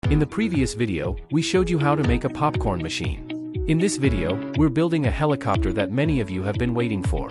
In the previous video, we showed you how to make a popcorn machine. In this video, we're building a helicopter that many of you have been waiting for.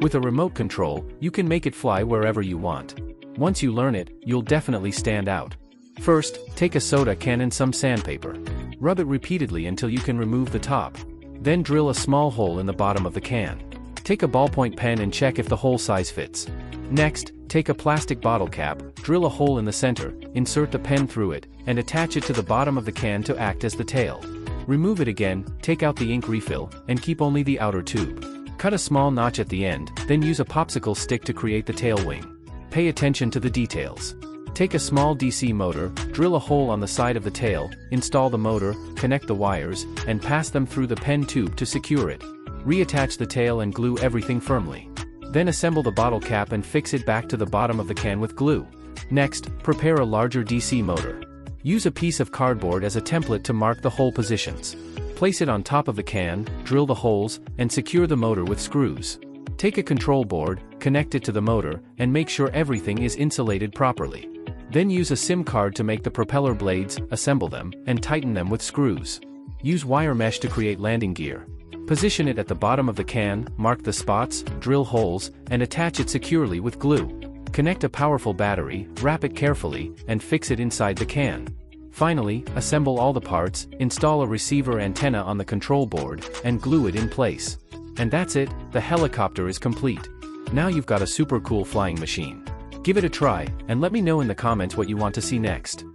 With a remote control, you can make it fly wherever you want. Once you learn it, you'll definitely stand out. First, take a soda can and some sandpaper. Rub it repeatedly until you can remove the top. Then drill a small hole in the bottom of the can. Take a ballpoint pen and check if the hole size fits. Next, take a plastic bottle cap, drill a hole in the center, insert the pen through it, and attach it to the bottom of the can to act as the tail. Remove it again, take out the ink refill, and keep only the outer tube. Cut a small notch at the end, then use a popsicle stick to create the tail wing. Pay attention to the details. Take a small DC motor, drill a hole on the side of the tail, install the motor, connect the wires, and pass them through the pen tube to secure it. Reattach the tail and glue everything firmly. Then assemble the bottle cap and fix it back to the bottom of the can with glue. Next, prepare a larger DC motor. Use a piece of cardboard as a template to mark the hole positions. Place it on top of the can, drill the holes, and secure the motor with screws. Take a control board, connect it to the motor, and make sure everything is insulated properly. Then use a SIM card to make the propeller blades, assemble them, and tighten them with screws. Use wire mesh to create landing gear. Position it at the bottom of the can, mark the spots, drill holes, and attach it securely with glue. Connect a powerful battery, wrap it carefully, and fix it inside the can. Finally, assemble all the parts, install a receiver antenna on the control board, and glue it in place. And that's it, the helicopter is complete. Now you've got a super cool flying machine. Give it a try, and let me know in the comments what you want to see next.